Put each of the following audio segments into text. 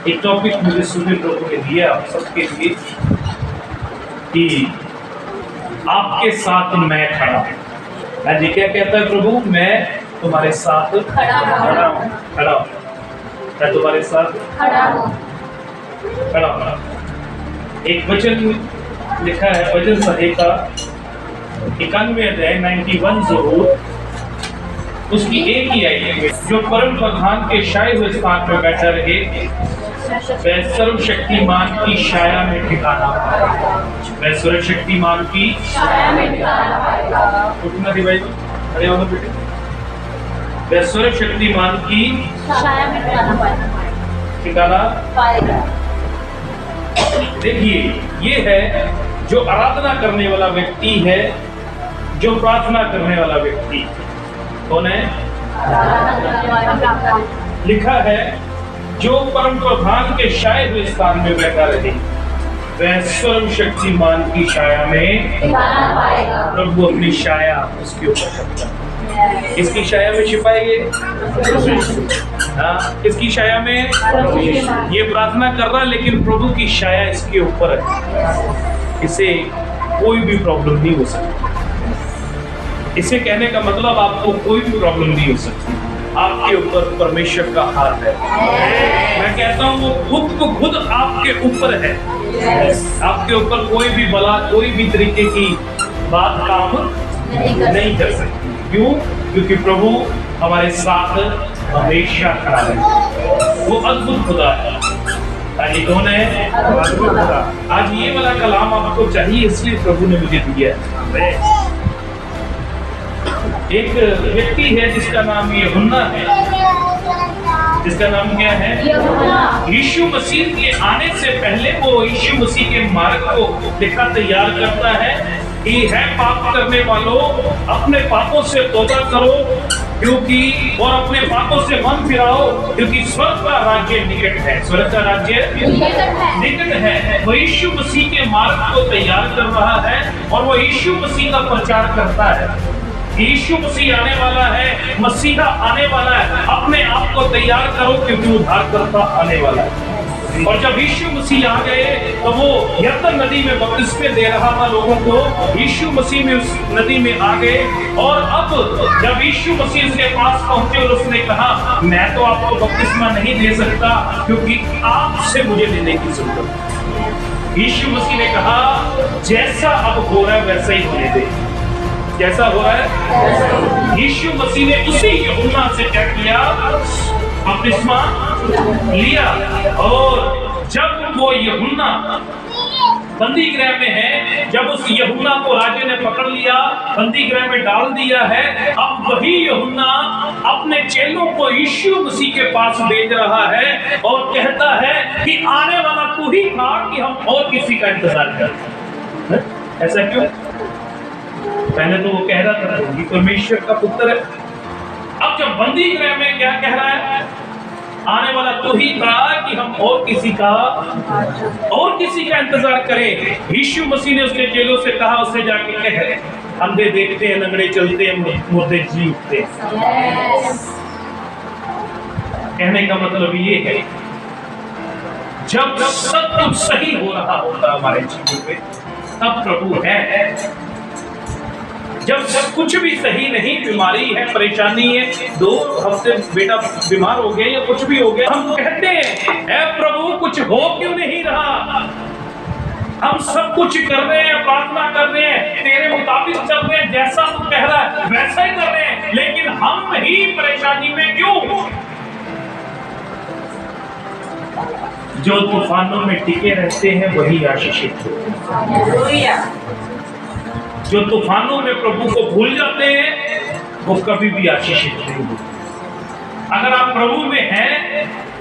एक टॉपिक मुझे सुबह प्रभु ने दिया आप सबके लिए कि आपके साथ मैं खड़ा हूँ। हाँ जी, क्या कहता है प्रभु? मैं तुम्हारे साथ खड़ा हूँ। मैं तुम्हारे साथ खड़ा हूँ। एक वचन लिखा है भजन संहिता 91 अध्याय 91 ज़रूर, उसकी एक ही आई, जो परम प्रधान के छाए हुए स्थान पर बैठा रहे वह सर्वशक्तिमान की छाया में ठिकाना पाएगा। वह सर्वशक्तिमान की छाया में ठिकाना पाएगा। उठना दिवाई तो अरे वाला बेटे, वह सर्वशक्तिमान की छाया में ठिकाना पाएगा। देखिए, ये है जो आराधना करने वाला व्यक्ति है, जो प्रार्थना करने वाला व्यक्ति। कौन है? लिखा है जो परम प्रधान के छाए हुए स्थान में बैठा रहे वह सर्वशक्तिमान की छाया में प्रभु अपनी छाया उसके ऊपर रखता है। किसकी छाया में छिपाएंगे? हाँ, किसकी छाया में? ये प्रार्थना कर रहा, लेकिन प्रभु की छाया इसके ऊपर है। इसे कोई भी प्रॉब्लम नहीं हो सकती। इसे कहने का मतलब आपको कोई भी प्रॉब्लम नहीं हो सकती। आपके ऊपर परमेश्वर का हाथ है। मैं कहता हूँ वो खुद को खुद आपके ऊपर है। आपके ऊपर कोई भी बला, कोई भी तरीके की बात काम नहीं कर सकती। क्यों? क्योंकि प्रभु हमारे साथ हमेशा खड़ा है। वो अद्भुत खुदा है। आज कौन है? अद्भुत खुदा। आज ये वाला कलाम आपको चाहिए, इसलिए प्रभु ने मुझे दिया है। एक व्यक्ति है जिसका नाम यूहन्ना है। जिसका नाम क्या है? यीशु मसीह के आने से पहले वो यीशु मसीह के मार्ग को लिखा तैयार करता है कि है पाप करने वालों, अपने पापों से तौबा करो क्योंकि और अपने पापों से मन फिराओ क्योंकि स्वर्ग का राज्य निकट है। स्वर्ग का राज्य निकट है। वो यीशु मसीह के मार्ग को तैयार कर रहा है और वो यीशु मसीह का प्रचार करता है। यीशु मसीह आने वाला है, मसीहा आने वाला है, अपने आप को तैयार करो क्योंकि उद्धारकर्ता आने वाला है। और जब यीशु मसीह आ गए तो वो यरदन नदी में बपतिस्मे दे रहा था लोगों को। यीशु मसीह में उस नदी में आ गए और अब जब यीशु मसीह के पास पहुंचे और उसने कहा मैं तो आपको बपतिस्मा नहीं दे सकता क्योंकि आपसे मुझे लेने की जरूरत है। यीशु मसीह ने कहा जैसा अब हो रहा है वैसा ही होने दे। जैसा हो रहा है, यीशु मसीह ने उसी यूहन्ना से क्या किया? बपतिस्मा लिया। और जब वो यूहन्ना बंदी गृह में है, जब उस यूहन्ना को राजे ने पकड़ लिया, बंदी गृह में डाल दिया है, अब वही यूहन्ना अपने चेलों को यीशु मसीह के पास भेज रहा है और कहता है कि आने वाला तू ही था कि हम और किसी का इंतजार करते। ऐसा क्यों? पहले तो वो कह रहा था कि परमेश्वर का पुत्र है। अब जब बंदी गृह में क्या कह रहा है? आने वाला तो ही था कि हम और किसी का इंतजार करें। यीशु मसीह ने उसके चेलों से कहा, उससे जाके कह अंधे देखते हैं, लंगड़े चलते हैं, मुर्दे जी उठते हैं। कहने का मतलब ये है जब सब कुछ सही हो रहा होता हमारे जीवन में तब प्रभु है। जब सब कुछ भी सही नहीं, बीमारी है, परेशानी है, 2 हफ्ते बेटा बीमार हो गया या कुछ भी हो गया, हम कहते हैं ऐ प्रभु कुछ हो क्यों नहीं रहा? हम सब कुछ कर रहे हैं, प्रार्थना कर रहे हैं, तेरे मुताबिक चल रहे हैं, जैसा तू कह रहा है वैसा ही कर रहे हैं, लेकिन हम ही परेशानी में क्यों? जो तूफानों में टिके रहते हैं वही आशीषित होते हैं। जो तूफानों में प्रभु को भूल जाते हैं वो कभी भी आशीषित नहीं होते। अगर आप प्रभु में हैं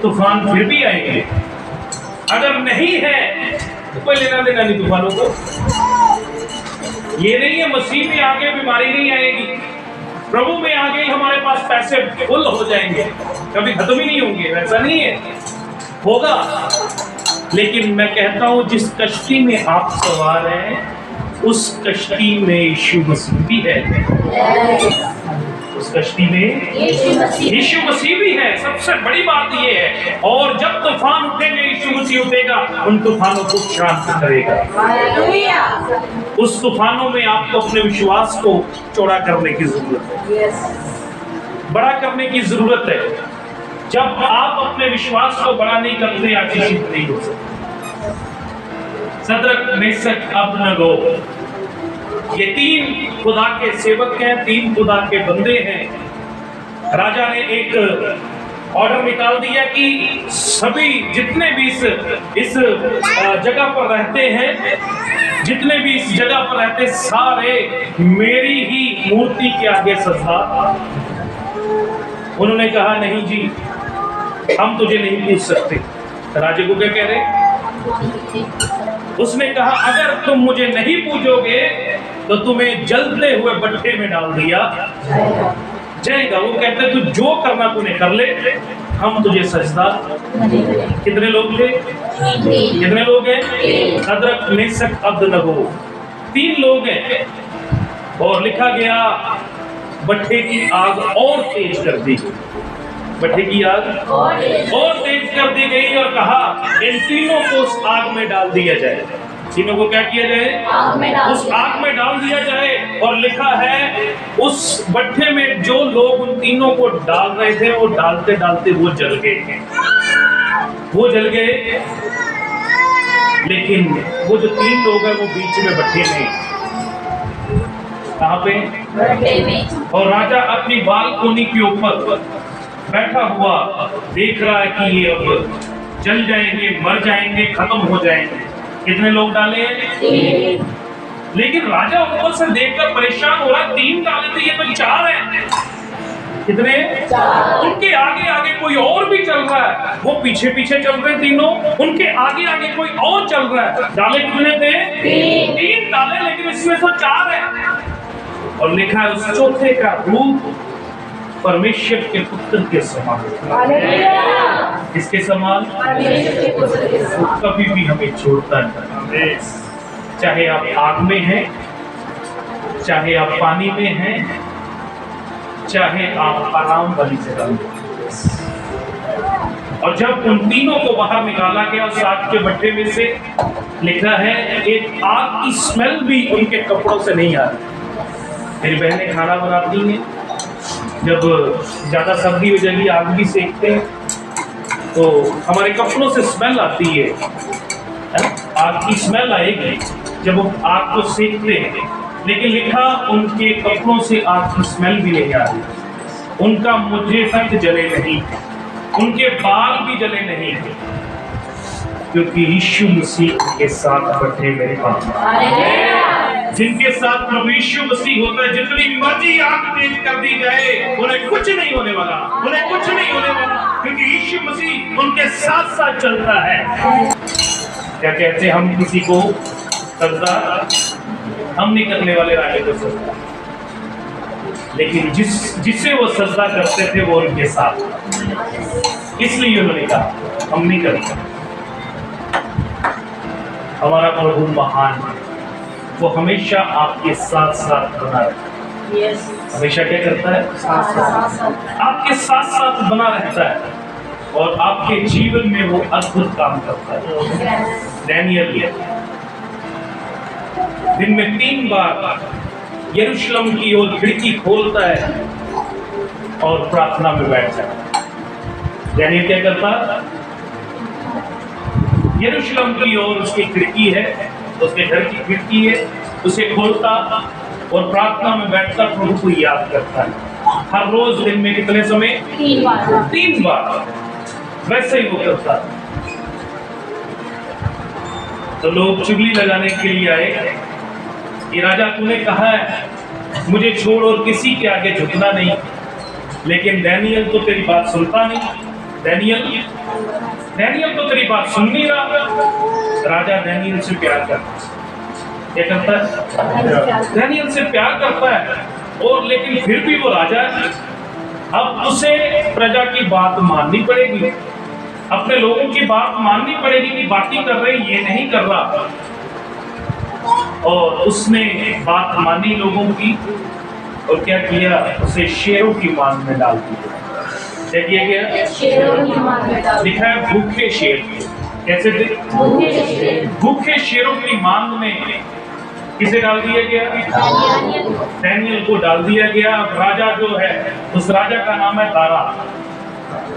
तूफान फिर भी आएंगे, अगर नहीं है तो कोई लेना देना नहीं तूफानों को। ये नहीं है मसीह में आगे बीमारी नहीं आएगी, प्रभु में आगे हमारे पास पैसे फुल हो जाएंगे, कभी खत्म ही नहीं होंगे। वैसा नहीं है, होगा। लेकिन मैं कहता हूं जिस कश्ती में आप सवार हैं उस कश्ती में यीशु मसीह भी है। उस कश्ती में यीशु मसीह भी है। सबसे बड़ी बात ये है, और जब तूफान उठेंगे यीशु मसीह उठेगा, उन तूफानों को शांत करेगा। उस तूफानों में आपको अपने विश्वास को चौड़ा करने की जरूरत है, बड़ा करने की जरूरत है। जब आप अपने विश्वास को बड़ा नहीं करते, आशीषित नहीं हो सकते। सदरक, मेशक, अबेदनगो, ये 3 खुदा के सेवक हैं, 3 खुदा के बंदे हैं। राजा ने एक ऑर्डर निकाल दिया कि सभी जितने भी इस जगह पर रहते हैं, जितने भी इस जगह पर रहते, सारे मेरी ही मूर्ति के आगे सजदा। उन्होंने कहा नहीं जी, हम तुझे नहीं पूछ सकते। राजा को क्या कह रहे? उसने कहा अगर तुम मुझे नहीं पूछोगे तो तुम्हें जलते हुए भट्ठे में डाल दिया जाएगा। वो कहते तू जो करना तूने कर ले, हम तुझे सजदा। कितने लोग थे? कितने लोग हैं? सदरक, मेशक, अबेदनगो, 3 लोग हैं। और लिखा गया भट्ठे की आग और तेज कर दी गई। भट्ठे की आग और तेज कर दी गई और कहा इन तीनों को उस आग में डाल दिया जाए। तीनों को क्या किया जाए? उस आग में डाल दिया जाए। और लिखा है उस भट्ठे में जो लोग उन तीनों को डाल रहे थे, वो डालते डालते वो जल गए। वो जल गए, लेकिन वो जो 3 लोग हैं वो बीच में भट्ठे में। कहाँ पे? और राजा अपनी बालकोनी के ऊपर बैठा हुआ देख रहा है कि ये अब जल जाएंगे, मर जाएंगे, खत्म हो जाएंगे। कितने लोग डाले हैं? लेकिन राजा ऊपर से देखकर परेशान हो रहा है, 3 डाले थे, ये तो 4 हैं। कितने? 4। उनके आगे आगे कोई और भी चल रहा है, वो पीछे पीछे चल रहे तीनों, उनके आगे आगे कोई और चल रहा है। डाले कितने थे? 3 डाले, लेकिन इसमें तो 4 है। और लिखा है उस चौथे का रूप परमेश्वर के पुत्र के समान। इसके समान कभी भी हमें छोड़ता नहीं। चाहे आप आग में हैं, चाहे आप पानी में हैं, चाहे आप आराम वाली जगह में। और जब उन तीनों को बाहर निकाला गया उस आग के भट्ठे में से, लिखा है एक आग की स्मेल भी उनके कपड़ों से नहीं आ रही। मेरी बहनें खाना बनाती हैं, जब ज़्यादा सर्दी हो जाएगी, आग भी सेकते हैं, तो हमारे कपड़ों से स्मेल आती है। आग की स्मेल आएगी जब वो आग को सेकते हैं। लेकिन लिखा उनके कपड़ों से आग की स्मेल भी नहीं आ रही। उनका मुझे तक जले नहीं, उनके बाल भी जले नहीं, क्योंकि यीशु मसीह के साथ बैठे मेरे पास। जिनके साथ प्रभु यीशु मसीह होता है, जितनी मर्जी आग तेज कर दी जाए, उन्हें कुछ नहीं होने वाला, उन्हें कुछ नहीं होने वाला, क्योंकि यीशु मसीह उनके साथ साथ चलता है। क्या कहते हैं हम किसी को सजदा हम नहीं करने वाले, राजा को सजदा, लेकिन जिससे वो सजदा करते थे वो उनके साथ। इसलिए उन्होंने कहा हम नहीं करते। हमारा प्रभु महान है, वो हमेशा आपके साथ साथ बना रहता है। हमेशा क्या करता है? आपके साथ साथ बना रहता है और आपके जीवन में वो अद्भुत काम करता है। डैनियल दिन में 3 बार यरूशलेम की ओर खिड़की खोलता है और प्रार्थना में बैठ जाता है। डैनियल क्या करता? यरूशलेम की ओर उसकी खिड़की है, उसके घर की खिड़की है, उसे खोलता और प्रार्थना में बैठता, प्रभु को याद करता है। हर रोज दिन में कितने समय? 3 बार। वैसे ही वो करता। तो लोग चुगली लगाने के लिए आए कि राजा तूने कहा है मुझे छोड़ और किसी के आगे झुकना नहीं, लेकिन डैनियल तो तेरी बात सुनता नहीं। डैनियल तो तेरी बात सुन नहीं रहा। राजा डैनियल से प्यार करता है। क्या करता है? डैनियल से प्यार करता है, और लेकिन फिर भी वो राजा है। अब उसे प्रजा की बात माननी पड़ेगी, अपने लोगों की बात माननी पड़ेगी कि बाकी कर रहे ये नहीं कर रहा। और उसने बात मानी लोगों की, और क्या किया, उसे शेरों की मांग में डाल दिया। क्या किया गया? शेरों की मांग में डाल दिया। लिखा है भूखे शेर। कैसे थे? भूखे शेरों की मांग में किसे डाल दिया गया? डैनियल को डाल दिया गया। अब राजा जो है, उस राजा का नाम है दारा।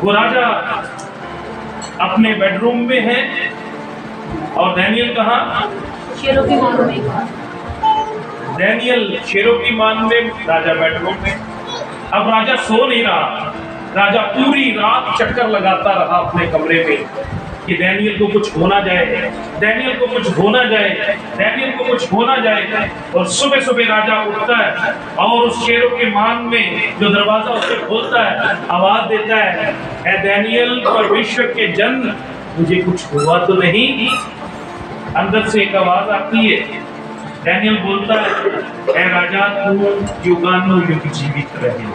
वो राजा अपने बेडरूम में है और डैनियल कहाँ? शेरों की मांग में। डैनियल शेरों की मांग में, राजा बेडरूम में। अब राजा सो नहीं रहा। राजा पूरी रात चक्कर लगाता रहा अपने कमरे में कि डैनियल को कुछ होना जाए, डैनियल को कुछ होना जाए, डैनियल को कुछ होना जाए। और सुबह सुबह राजा उठता है और उस शेरों के मांग में जो दरवाजा उसे खोलता है, आवाज देता है, ऐ डैनियल परमेश्वर के जन, मुझे कुछ हुआ तो नहीं? अंदर से एक आवाज आती है। डैनियल बोलता है, ऐ राजा, तू युगानुयुग जीवित रहे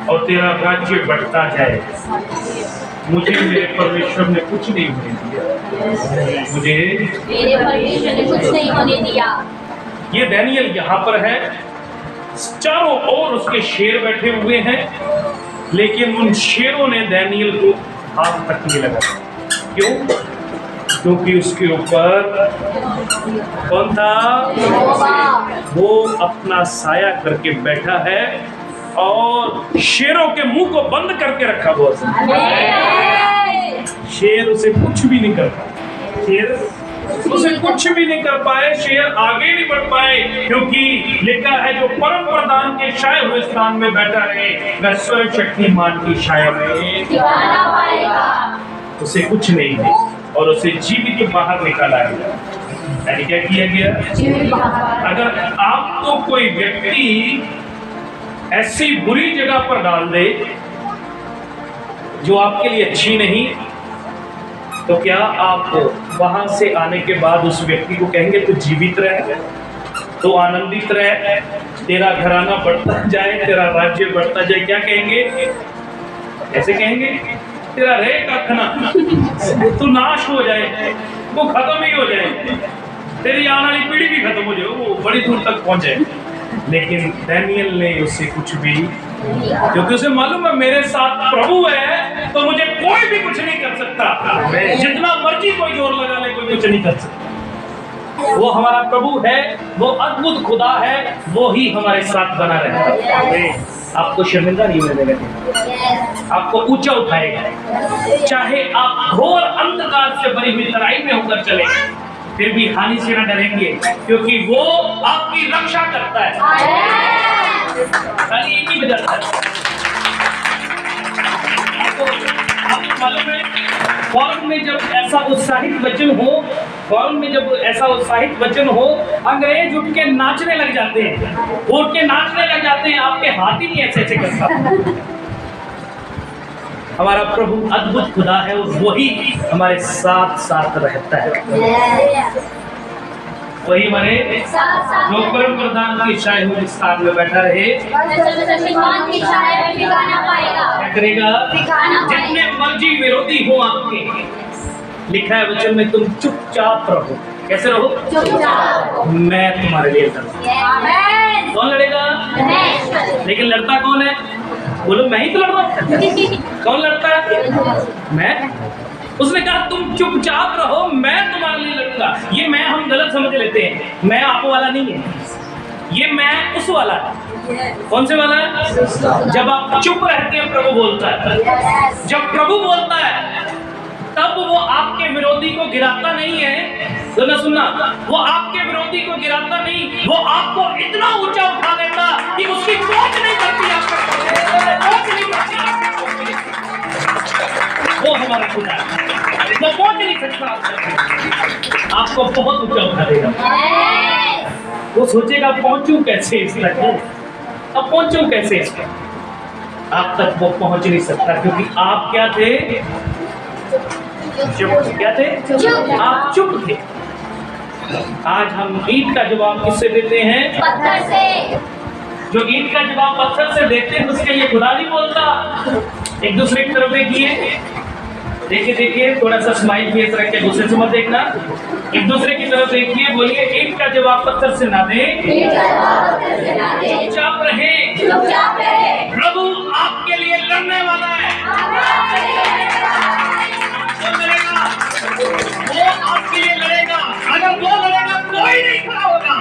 और तेरा राज्य बढ़ता जाए। मुझे मेरे परमेश्वर ने कुछ नहीं होने दिया। मुझे मेरे परमेश्वर ने कुछ नहीं होने दिया। ये डैनियल यहाँ पर है, चारों ओर उसके शेर बैठे हुए हैं, लेकिन उन शेरों ने डैनियल को हाथ तक नहीं लगाया। क्यों? क्योंकि उसके ऊपर कौन था? वो अपना साया करके बैठा है और शेरों के मुंह को बंद करके रखा हुआ है। शेर उसे कुछ भी नहीं कर पाए। शेर उसे कुछ भी नहीं कर पाए। शेर आगे नहीं बढ़ पाए, क्योंकि लिखा है जो परम प्रधान के छाए हुए स्थान में बैठा रहे, वह सर्वशक्तिमान की छाया में उसे कुछ नहीं है और उसे जीवित बाहर निकाला गया। यानी क्या किया गया? अगर आपको कोई व्यक्ति ऐसी बुरी जगह पर डाल दे जो आपके लिए अच्छी नहीं, तो क्या आप वहां से आने के बाद उस व्यक्ति को कहेंगे तू जीवित रहे, तो आनंदित रहे, तेरा घराना बढ़ता जाए, तेरा राज्य बढ़ता जाए? क्या कहेंगे? ऐसे कहेंगे, तेरा रहेगा खाना, तू नाश हो जाए, वो खत्म ही हो जाए, तेरी आने वाली पीढ़ी भी खत्म हो जाए, वो बड़ी दूर तक पहुंचे। लेकिन डैनियल ने उससे कुछ भी, क्योंकि उसे मालूम है मेरे साथ प्रभु है, तो मुझे कोई भी कुछ नहीं कर सकता। जितना मर्जी कोई जोर लगा ले, कोई कुछ नहीं कर सकता। वो हमारा प्रभु है, वो अद्भुत खुदा है, वो ही हमारे साथ बना रहता है। आपको शर्मिंदा नहीं होने देगा, आपको ऊंचा उठाएगा। चाहे आप घोर अंधकार से भरी हुई तराई में होकर चले, फिर भी हानि से न डरेंगे, क्योंकि वो आपकी रक्षा करता है। खाली एक ही बजाता है। आपको मालूम है, फौरन में जब ऐसा उत्साहित वचन हो, फौरन में जब ऐसा उत्साहित वचन हो, अंग्रेज उठ के नाचने लग जाते हैं, वो उठ के नाचने लग जाते हैं, आपके हाथ ही नहीं ऐसे ऐसे करता। हमारा प्रभु अद्भुत खुदा है और वही हमारे साथ साथ रहता है। वही हमारे जो परम प्रधान की छाए हुए स्थान में बैठा रहे, क्या करेगा? जितने मर्जी विरोधी हो आपके, लिखा है वचन में, तुम चुपचाप रहो। कैसे रहो? चुपचाप। मैं तुम्हारे लिए लड़ूंगा। कौन लड़ेगा? लेकिन लड़ता कौन है? बोलो, मैं ही तो लड़ूंगा। कौन लड़ता है? मैं। उसने कहा तुम चुपचाप रहो, मैं तुम्हारे लिए लड़ूंगा। ये मैं हम गलत समझ लेते हैं, मैं आप वाला नहीं है, ये मैं उस वाला है। कौन से वाला है? जब आप चुप रहते हैं प्रभु बोलता है। जब प्रभु बोलता है तब वो आपके विरोधी को गिराता नहीं है। सुनना, वो आपके विरोधी को गिराता नहीं, वो आपको इतना ऊंचा उठा देता कि उसकी पहुंच नहीं करती वो हमारा खुदा है, वो पहुंच नहीं सकता आपको बहुत ऊंचा उठा देगा। वो सोचेगा पहुंचूं कैसे इस तक, अब पहुंचूं कैसे इस तक? आप तक वो पहुंच नहीं सकता, क्योंकि आप क्या थे? क्या थे? आप चुप थे। आज हम ईंट का जवाब किससे देते हैं? पत्थर से। जो ईंट का जवाब पत्थर से देते हैं उसके लिए खुदा नहीं बोलता। एक दूसरे की तरफ देखिए, देखिए देखिए, थोड़ा सा स्माइल फेस रख के दूसरे से मत देखना, एक दूसरे की तरफ देखिए, बोलिए एक का जवाब पत्थर से ना दे, चुपचाप रहे, प्रभु आपके लिए लड़ने वाला है, वो लड़ेगा, वो आपके लिए लड़ेगा, अगर वो लड़ेगा कोई नहीं खड़ा होगा।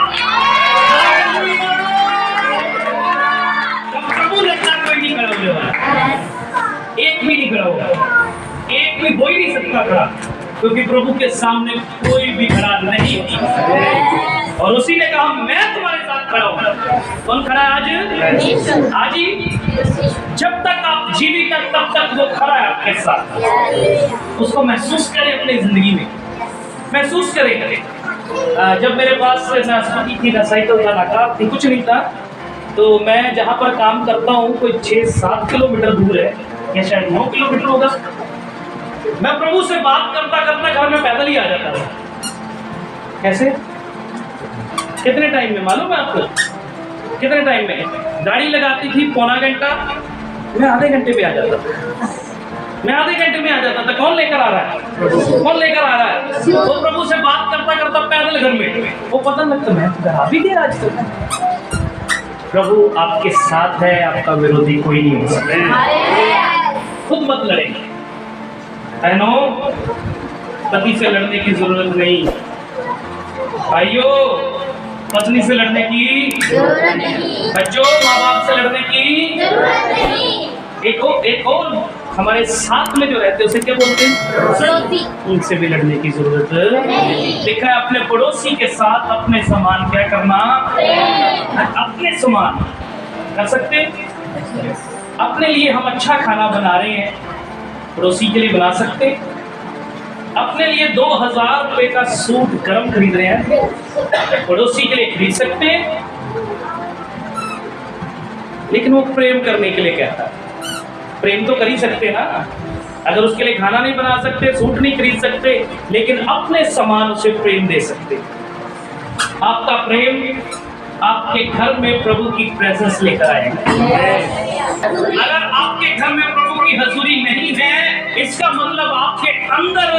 जब प्रभु लड़ता कोई नहीं खड़ा होने वाला, एक भी नहीं खड़ा होगा, एक भी हो ही नहीं सकता खड़ा, क्योंकि प्रभु के सामने कोई भी खड़ा नहीं होता। और उसी ने कहा मैं तुम्हारे साथ खड़ा हूं। कौन खड़ा है आज? आज ही, जब तक आप जीवित हैं तब तक वो खड़ा है आपके साथ। उसको महसूस करें अपनी जिंदगी में, महसूस करें। जब मेरे पास ना स्कूटी थी, ना साइकिल था, ना कार थी, कुछ नहीं था, तो मैं जहाँ पर काम करता हूँ कोई 6-7 किलोमीटर दूर है, या शायद 9 किलोमीटर होगा। मैं प्रभु से बात करता करता घर में पैदल ही आ जाता था। कैसे? कितने टाइम में मालूम है आपको? कितने टाइम में? गाड़ी लगाती थी पौना घंटा, मैं आधे घंटे में आ जाता था। मैं आधे घंटे में आ जाता था। कौन लेकर आ रहा है? कौन लेकर आ रहा है? वो प्रभु से बात करता करता पैदल घर में, वो पता लगता मैं घर आ भी गया आज तक। प्रभु आपके साथ है, आपका विरोधी कोई नहीं हो सकता। खुद मत लड़ेंगे, बहनों, पति से लड़ने की जरूरत नहीं, भाइयों पत्नी से लड़ने की जरूरत नहीं, बच्चों माँ बाप से लड़ने की जरूरत नहीं। एक और हमारे साथ में जो रहते हैं उसे क्या बोलते हैं? उनसे भी लड़ने की जरूरत नहीं। देखा है, अपने पड़ोसी के साथ अपने समान क्या करना, अपने समान कर सकते। अपने लिए हम अच्छा खाना बना रहे हैं, पड़ोसी के लिए बना सकते। अपने लिए 2000 रुपए का सूट गर्म खरीद रहे हैं, पड़ोसी के लिए खरीद सकते हैं। लेकिन वो प्रेम करने के लिए कहता है, प्रेम तो कर ही सकते ना। अगर उसके लिए खाना नहीं बना सकते, सूट नहीं खरीद सकते, लेकिन अपने समान उसे प्रेम दे सकते। आपका प्रेम आपके घर में प्रभु की प्रेजेंस लेकर आएगा। अगर आपके घर में प्रभु की हजूरी नहीं है, इसका मतलब आपके अंदर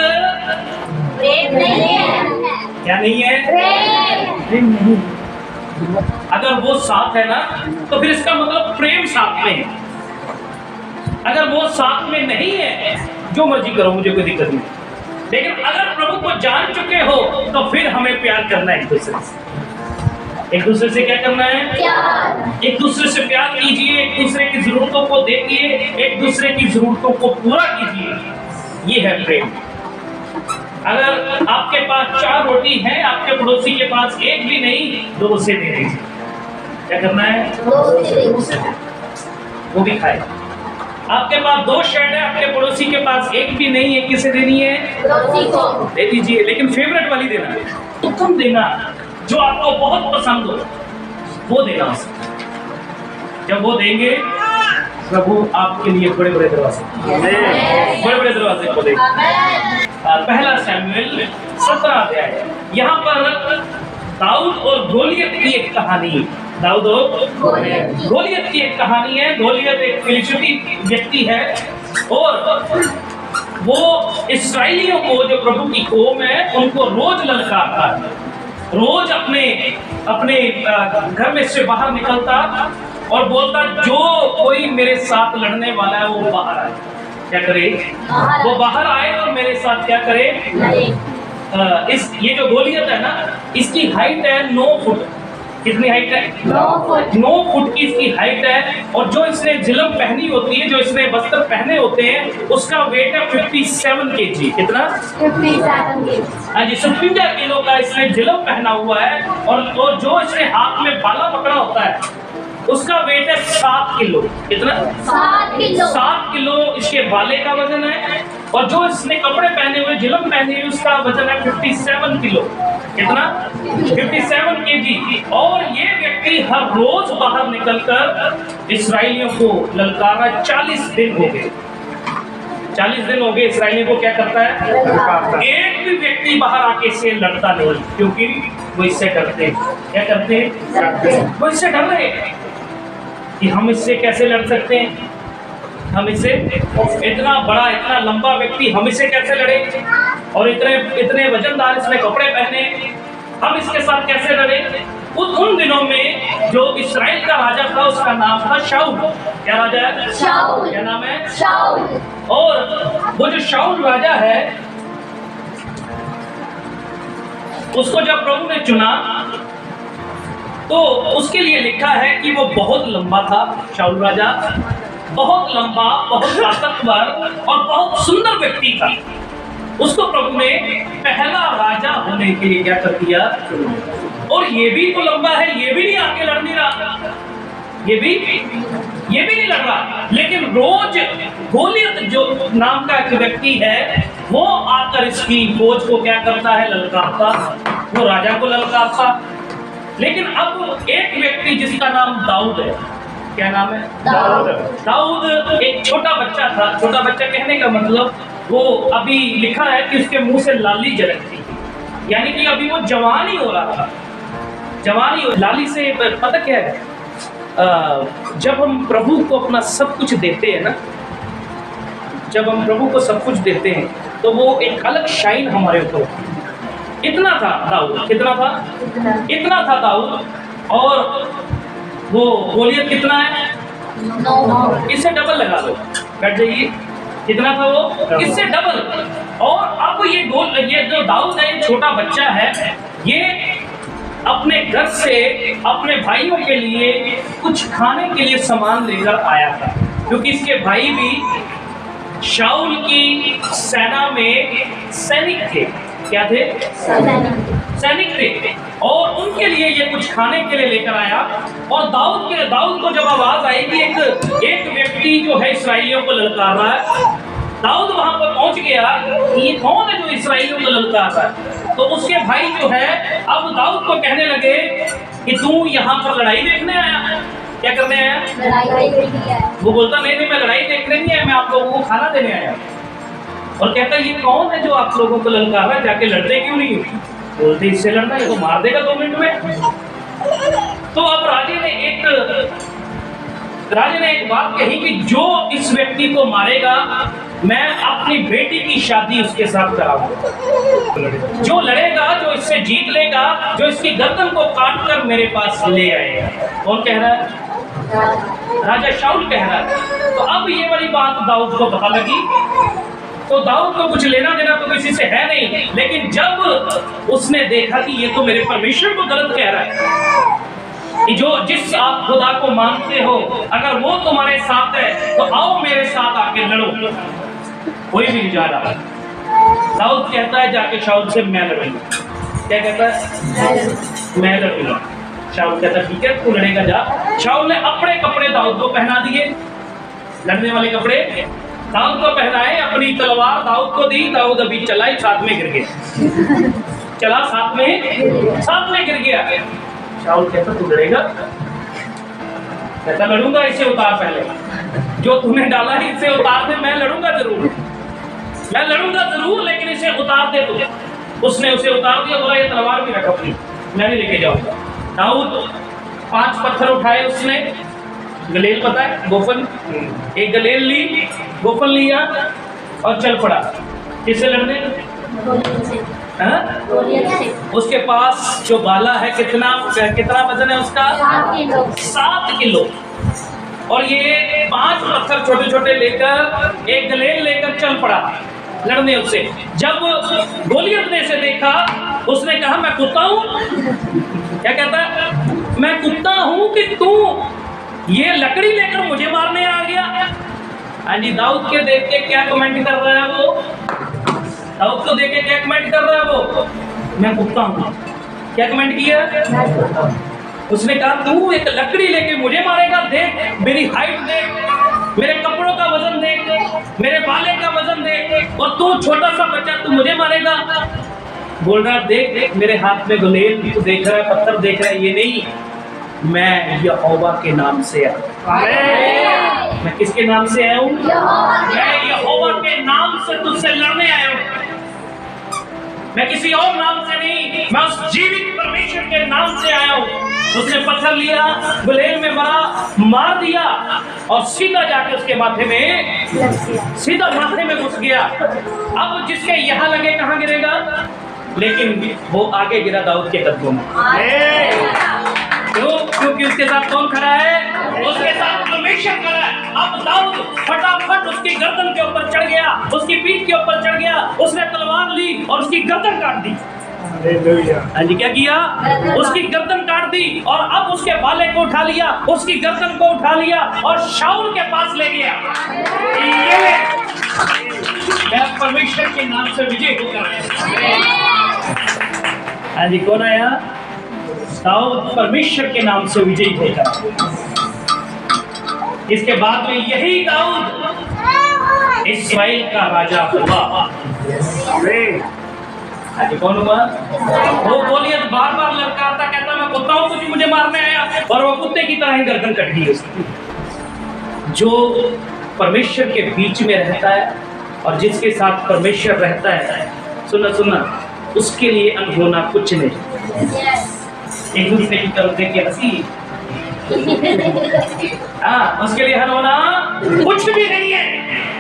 प्रेम नहीं है। क्या नहीं है? प्रेम नहीं। अगर वो साथ है ना, तो फिर इसका मतलब प्रेम साथ में है। अगर वो साथ में नहीं है, जो मर्जी करो, मुझे कोई दिक्कत नहीं। लेकिन अगर प्रभु को जान चुके हो, तो फिर हमें प्यार करना है एक दूसरे से। एक दूसरे से क्या करना है? प्यार। एक दूसरे से प्यार कीजिए, एक दूसरे की जरूरतों को देखिए, एक दूसरे की जरूरतों को पूरा कीजिए। ये है प्रेम। अगर आपके पास 4 रोटी है, आपके पड़ोसी के पास एक भी नहीं, 2 उसे दे दीजिए। क्या करना है? वो भी खाए। आपके पास 2 शर्ट है, आपके पड़ोसी के पास एक भी नहीं है, किसे देनी है? पड़ोसी को दे दीजिए, लेकिन फेवरेट वाली देना, उत्तम देना, जो आपको बहुत पसंद हो वो देना उसे। जब वो देंगे, प्रभु आपके लिए बड़े बड़े दरवाजे खोलेंगे। पहला शमूएल 17 अध्याय। यहाँ पर दाऊद और गोलियत की एक कहानी, दाऊद और गोलियत की एक कहानी है। गोलियत एक फिलिस्तीनी व्यक्ति है, और वो इस्राएलियों को, जो प्रभु की कौम है, उनको रोज ललकारता है। रोज अपने घर में से बाहर निकलता और बोलता, जो कोई मेरे साथ लड़ने वाला है वो बाहर आए। क्या करे? वो बाहर आए और मेरे साथ क्या करे? ये जो गोलियत है ना, इसकी हाइट है 9 फुट। कितनी हाइट है? 9 फुट की इसकी हाइट है। और जो इसने जिलम पहनी होती है, जो इसने वस्त्र पहने होते हैं, उसका वेट है 57 kg। कितना? 57 kg। हाँ जी, 57 किलो का इसने जिलम पहना हुआ है। और जो इसने हाथ में बाला पकड़ा होता है, उसका वेट है 7 किलो। कितना? 7 किलो इसके बाले का वजन है। और जो इसने कपड़े पहने हुए, जिलम पहने हुए, उसका वजन है 57 किलो। कितना? 57 kg। और ये व्यक्ति हर रोज बाहर निकलकर इस्राएलियों को ललकार रहा है। 40 दिन हो गए। 40 दिन हो गए इस्राएलियों को क्या करता है? एक भी व्यक्ति बाहर आके इससे लड़ता नहीं, क्योंकि वो इससे डरते। क्या करते हैं? वो इससे डर रहे कि हम इससे कैसे लड़ सकते हैं, हमसे इतना बड़ा इतना लंबा व्यक्ति हमसे कैसे लड़े, और इतने वजनदार इसने कपड़े पहने, हम इसके साथ कैसे लड़े। उन दिनों में जो इस्राएल का राजा था उसका नाम था शाऊल। क्या राजा है? शाऊल। क्या नाम है? शाऊल। और वो जो शाऊल राजा है उसको जब प्रभु ने चुना तो उसके लिए लिखा है कि वो बहुत लंबा था। शाऊल राजा बहुत लंबा, बहुत ताकतवर और बहुत सुंदर व्यक्ति था। उसको प्रभु ने पहला राजा होने के लिए क्या कर दिया? और ये भी तो लंबा है, ये भी नहीं आके लड़ नहीं रहा, ये भी नहीं लड़ रहा। लेकिन रोज गोलियत जो नाम का एक व्यक्ति है वो आकर इसकी फौज को क्या करता है? ललकारता, वो राजा को ललकारता। लेकिन अब एक व्यक्ति जिसका नाम दाऊद है। क्या नाम है? दाऊद एक छोटा बच्चा था। छोटा बच्चा कहने का मतलब वो अभी लिखा है कि उसके मुंह से लाली झलकती, यानी कि अभी वो जवान ही हो रहा था। लाली से पता क्या है? जब हम प्रभु को अपना सब कुछ देते हैं ना, जब हम प्रभु को सब कुछ देते हैं तो वो एक अलग शाइन हमारे ऊपर होती है। इतना था दाऊद। कितना था? इतना था दाऊद। और वो गोलियत कितना है? इससे डबल लगा लो, बैठ जाइए। कितना था वो? इससे डबल। और अब ये जो दाऊद है, छोटा बच्चा है, ये अपने घर से अपने भाइयों के लिए कुछ खाने के लिए सामान लेकर आया था, क्योंकि इसके भाई भी शाऊल की सेना में सैनिक थे। क्या थे? सैनिक थे। और उनके लिए ये कुछ खाने के लिए लेकर आया। और दाऊद को जब आवाज आई कि एक व्यक्ति जो है इस्राएलियों को ललकार रहा है, दाऊद वहां पर पहुंच गया। ये कौन है जो इस्राएलियों को ललकार रहा है? तो उसके भाई जो है अब दाऊद को कहने लगे कि तू यहाँ पर लड़ाई देखने आया? क्या करने आया? लड़ाई देखने आया। वो बोलता नहीं, मैं लड़ाई देखने नहीं आया, मैं आप लोगों को खाना देने आया। और कहता ये कौन है जो आप लोगों को ललकार रहा है? जाके लड़ते क्यों नहीं? बोलते इससे लड़ना है तो मार देगा 2 मिनट में। तो अब राजे ने एक बात कही कि जो इस व्यक्ति को मारेगा मैं अपनी बेटी की शादी उसके साथ कराऊंगा। जो लड़ेगा, जो इससे जीत लेगा, जो इसकी गर्दन को काट कर मेरे पास ले आएगा। कौन कह रहा है? राजा शाऊल कह रहा है। तो अब ये वाली बात दाऊद को पता लगी। तो दाऊद को कुछ लेना देना तो किसी से है नहीं, लेकिन जब उसने देखा कि ये तो मेरे परमेश्वर को गलत कह रहा है, कि जिस आप खुदा को मानते हो अगर वो तुम्हारे साथ है तो आओ मेरे साथ आके लड़ो। कोई भी नहीं जा रहा। दाऊद कहता है जाके शाऊल से मैं लड़ूंगा। क्या कहता है? मैं लड़ूंगा। शाऊल कहता है ठीक है तू लड़ेगा, जा। शाऊल ने अपने कपड़े दाऊद को पहना दिए, लड़ने वाले कपड़े दाऊद को पहनाए, अपनी तलवार दाऊद को दी। दाऊद अभी चला ही साथ में गिर गया। चला साथ में गिर गया। शाऊल कहता तू लड़ेगा? कहता लड़ूंगा, इसे उतार पहले, जो तूने डाला है इसे उतार दे। मैं लड़ूंगा जरूर, लेकिन इसे उतार दे तू। उसने उसे उतार दिया। बोला ये तलवार भी रख अपनी, मैं नहीं लेके जाऊंगा। दाऊद 5 पत्थर उठाए उसने, गलेल पता है गोफन, एक गलेल ली, गोफन लिया और चल पड़ा। किससे लड़ने? उसके पास जो बाला है कितना वजन है उसका? 7 किलो। और ये 5 पत्थर छोटे छोटे लेकर एक गलेल लेकर चल पड़ा लड़ने उससे। जब गोलियत ने इसे देखा उसने कहा मैं कुत्ता हूँ? क्या कहता है? मैं कुत्ता हूँ कि तू ये लकड़ी लेकर मुझे मारने आ गया? हाँ जी। दाऊद के देख के क्या कमेंट कर रहा है वो? दाऊद को देख के क्या कमेंट कर रहा है वो? मैं कुत्ता हूँ। क्या कमेंट किया? उसने कहा तू एक लकड़ी लेके मुझे मारेगा? देख मेरी हाइट देख, मेरे कपड़ों का वजन देख, मेरे बाले का वजन देख, और तू छोटा सा बच्चा तू मुझे मारेगा? बोल रहा देख मेरे हाथ में गुलेल तू देख रहा है, पत्थर देख रहा है, ये नहीं, मैं यहोवा के नाम से आया। मैं किसके नाम से आया हूँ? मैं यहोवा के नाम से तुझसे लड़ने आया हूँ। मैं किसी और नाम से नहीं, मैं उस जीवित परमेश्वर के नाम से आया हूँ। उसने पत्थर लिया, गुलेल में मारा, मार दिया और सीधा जाके उसके माथे में, सीधा माथे में घुस गया। अब जिसके यहाँ लगे कहाँ गिरेगा, लेकिन वो आगे गिरा दाऊद के कदमों में। क्यों? क्योंकि उसके साथ कौन खड़ा है? उसके साथ परमेश्वर खड़ा है। अब दाऊद फटाफट उसकी गर्दन के ऊपर चढ़ गया, उसकी पीठ के ऊपर चढ़ गया, उसने तलवार ली और उसकी गर्दन काट दी। हाँ जी, क्या किया? उसकी गर्दन काट दी और अब उसके भाले को उठा लिया, उसकी गर्दन को उठा लिया और शाऊल के पास ले गया। ये मैं परमेश्वर के नाम से विजय होकर आया। हाँ जी, कौन आया? दाऊद परमेश्वर के नाम से विजयी होकर। इसके बाद में यही दाऊद इस्राएल का राजा हुआ। कौन हुआ? वो गोलियत बार बार ललकारता, कहता मैं कुत्ता हूं, कुछ मुझे मारने आया, और वो कुत्ते की तरह ही गर्दन कट गई उसकी। जो परमेश्वर के बीच में रहता है और जिसके साथ परमेश्वर रहता है, सुनना, उसके लिए अनहोना कुछ नहीं। एक दूसरे की तरफ देखिए हंसी, उसके लिए अनहोना कुछ भी नहीं है,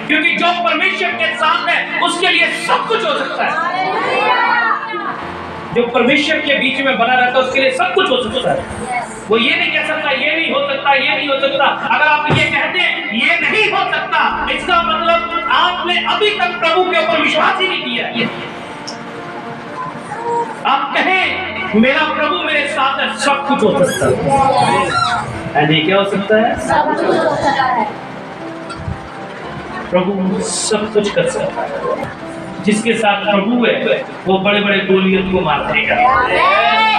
क्योंकि जो परमेश्वर के साथ है उसके लिए सब कुछ हो सकता है। जो परमेश्वर के बीच में बना रहता है उसके लिए सब कुछ हो सकता है। वो ये नहीं कह सकता ये नहीं हो सकता, ये नहीं हो सकता। अगर आप ये कहते हैं ये नहीं हो सकता, इसका मतलब आपने अभी तक प्रभु के ऊपर विश्वास ही नहीं किया। आप कहें मेरा प्रभु मेरे साथ है, सब कुछ हो सकता है। क्या हो सकता है? सब कुछ हो सकता है। प्रभु सब कुछ कर सकता है। जिसके साथ प्रभु है वो बड़े बड़े गोलियत को मार देगा।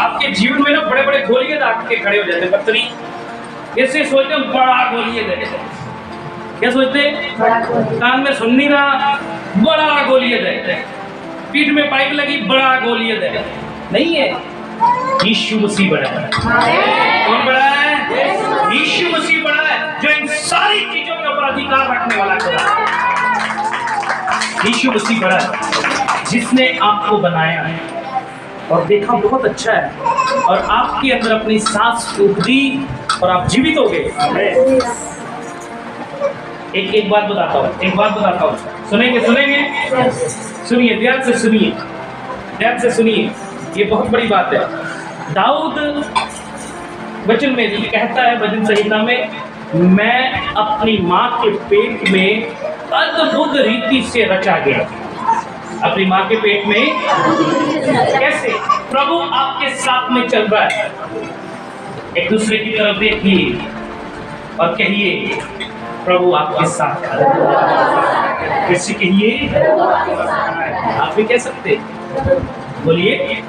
आपके जीवन में ना बड़े बड़े गोलियत आके खड़े हो जाते हैं। पत्नी ऐसे सोचते हैं बड़ा गोलियत है, क्या सोचते हैं? कान में सुन नहीं रहा, बड़ा गोलियत है। पीठ में पाइप लगी, बड़ा गोलियत है। नहीं है, यीशु मसीह बड़ा है। कौन बड़ा है? यीशु मसीह बड़ा है, जो इन सारी चीजों के ऊपर अधिकार रखने वाला है। यीशु मसीह बड़ा है, जिसने आपको बनाया है और देखा बहुत अच्छा है, और आपके अंदर अपनी सांस फूंक दी और आप जीवित हो गए। एक बात बताता हूँ, सुनेंगे? सुनिए, ध्यान से सुनिए, ये बहुत बड़ी बात है। दाऊद वचन में कहता है, भजन संहिता में, मैं अपनी माँ के पेट में अद्भुत रीति से रचा गया। अपनी माँ के पेट में कैसे? प्रभु आपके साथ में चल रहा है। एक दूसरे की तरफ देखिए और कहिए प्रभु आपके साथ है। किसी कहिए, आप भी कह सकते, बोलिए,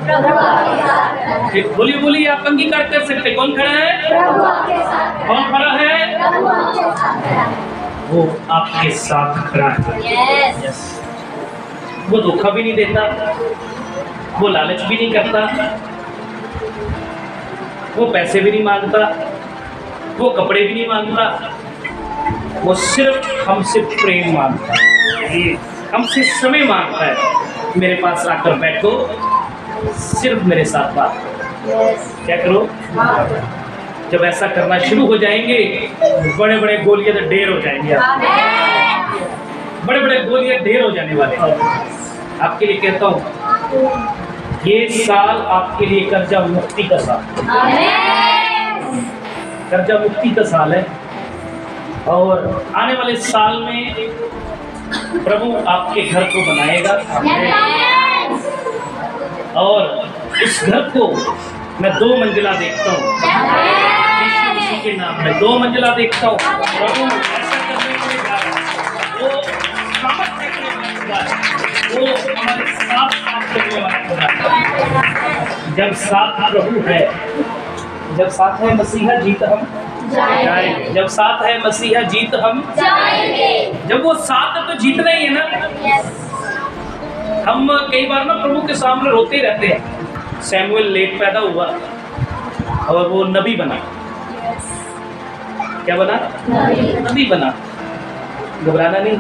बोलिए, आप अंगीकार कर सकते। कौन खड़ा है? कौन खड़ा है? वो आपके साथ खड़ा है। यस। वो धोखा भी नहीं देता, वो लालच भी नहीं करता, वो पैसे भी नहीं मांगता, वो कपड़े भी नहीं मांगता, वो सिर्फ हमसे प्रेम मांगता है, हमसे समय मांगता है। मेरे पास आकर बैठो, सिर्फ मेरे साथ बात करो। क्या करो? जब ऐसा करना शुरू हो जाएंगे, बड़े बड़े गोलियत ढेर हो जाएंगे। बड़े बड़े गोलियत ढेर हो जाने वाले। आपके लिए कहता हूँ, ये साल आपके लिए कर्जा मुक्ति का साल, कर्जा मुक्ति का साल है। और आने वाले साल में प्रभु आपके घर को बनाएगा, और इस घर को मैं 2 मंजिला देखता हूँ। यीशु मसीह के नाम में 2 मंजिला देखता हूँ। प्रभु ऐसा करने के लिए जा रहा है, वो सामर्थ करने वाला है, वो हमारे साथ काम करने वाला है। जब साथ प्रभु है, जब साथ है मसीहा, जीत हम जाएंगे। जब साथ है मसीहा, जीत हम जाएंगे। जब वो साथ है तो जीतना ही है ना। हम कई बार ना प्रभु के सामने रोते रहते हैं। सैमुएल लेट पैदा हुआ और वो नबी बना। क्या बना? नबी बना। घबराना नहीं,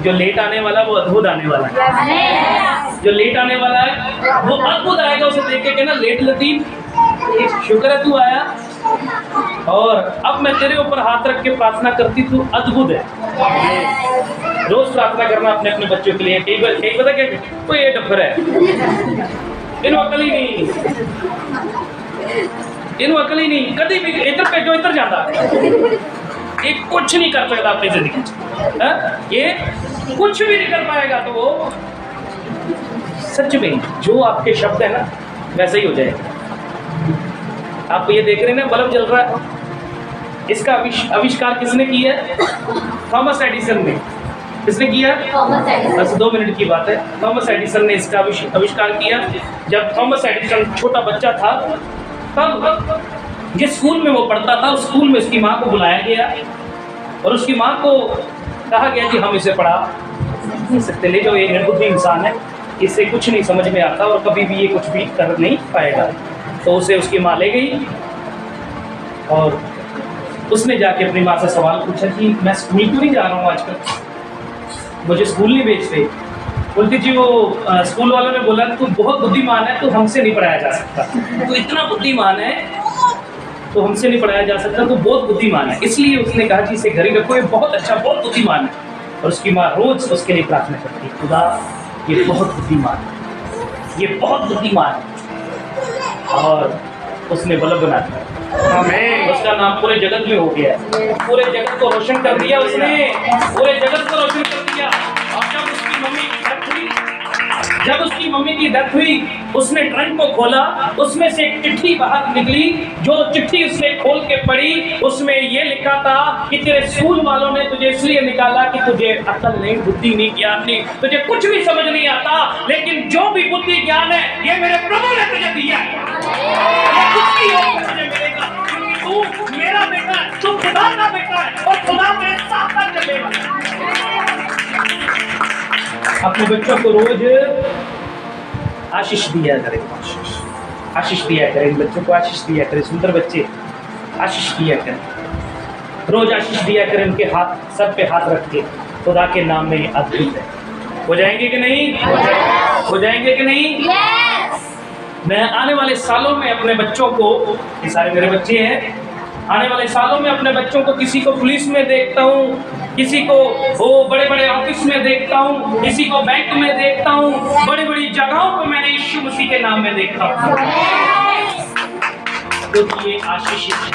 जो लेट आने वाला वो अद्भुत आने वाला है। जो लेट आने वाला है वो अद्भुत आएगा। उसे देख के कहना, लेट लतीफ, शुक्र है तू आया। और अब मैं तेरे ऊपर हाथ रख के प्रार्थना करती, तू अद्भुत है। रोज प्रार्थना करना अपने अपने बच्चों के लिए। एक बता क्या कोई ये डफर है, इन्हों अकल ही नहीं, इन्हों अकल ही नहीं, कभी भी इधर पे जो इधर जाता ये कुछ नहीं कर सकता अपनी जिंदगी। ये कुछ भी नहीं कर पाएगा। तो वो सच में जो आपके शब्द है ना वैसा ही हो जाएगा। आप ये देख रहे हैं ना बल्ब जल रहा है, इसका आविष्कार किसने किया है? थॉमस एडिसन ने। किसने किया? बस 2 मिनट की बात है। थॉमस एडिसन ने इसका आविष्कार किया। जब थॉमस एडिसन छोटा बच्चा था तब जिस स्कूल में वो पढ़ता था उस स्कूल में उसकी माँ को बुलाया गया और उसकी माँ को कहा गया कि हम इसे पढ़ा नहीं सकते, ले जो ये निर्बुद्धि इंसान है, इससे कुछ नहीं समझ में आता और कभी भी ये कुछ भी कर नहीं पाएगा। तो उसे उसकी माँ ले गई और उसने जाके अपनी माँ से सवाल पूछा कि मैं स्कूल क्यों नहीं जा रहा हूँ आजकल, मुझे स्कूल नहीं भेजते। बोलती जी वो स्कूल वालों ने बोला तू बहुत बुद्धिमान है, तो हमसे नहीं पढ़ाया जा सकता, तू इतना बुद्धिमान है तो हमसे नहीं पढ़ाया जा सकता, तो बहुत बुद्धिमान है। इसलिए उसने कहा कि इसे घर ही रखो, ये बहुत अच्छा बहुत बुद्धिमान है। और उसकी माँ रोज उसके लिए प्रार्थना करती, खुदा ये बहुत बुद्धिमान है, ये बहुत बुद्धिमान है। और उसने बल्ब बना दिया, हमें उसका नाम पूरे जगत में हो गया, पूरे जगत को रोशन कर दिया उसने, पूरे जगत को रोशन कर दिया। और जब उसकी मम्मी की डेथ हुई उसने ट्रंक को खोला, उसमें से एक चिट्ठी बाहर निकली। जो चिट्ठी उसने खोल के पढ़ी उसमें ये लिखा था कि तेरे स्कूल वालों ने तुझे इसलिए निकाला कि तुझे अकल नहीं, बुद्धि नहीं, ज्ञान नहीं, तुझे कुछ भी समझ नहीं आता, लेकिन जो भी बुद्धि ज्ञान है ये मेरे प्रभु ने तुझे दिया है, ये कुछ भी हो तुझे मिलेगा, क्योंकि तू मेरा बेटा है, तू खुदा का बेटा है और खुदा मेरे साथ चलेगा। अपने बच्चों को रोज आशीष दिया करें, आशीष दिया करें, इन बच्चों को आशीष दिया करें। सुंदर बच्चे आशीष दिया करें, रोज आशीष दिया करें, उनके हाथ सर पे हाथ रख के। खुदा के नाम में अद्भुत है। हो जाएंगे कि नहीं? हो जाएंगे कि नहीं? मैं आने वाले सालों में अपने बच्चों को, ये सारे मेरे बच्चे हैं, आने वाले सालों में अपने बच्चों को किसी को पुलिस में देखता हूँ, किसी को वो बड़े बड़े ऑफिस में देखता हूँ, किसी को बैंक में देखता हूँ, बड़ी बड़ी जगहों पर मैंने यीशु मसीह के नाम में देखता हूँ, क्योंकि ये आशीषित है।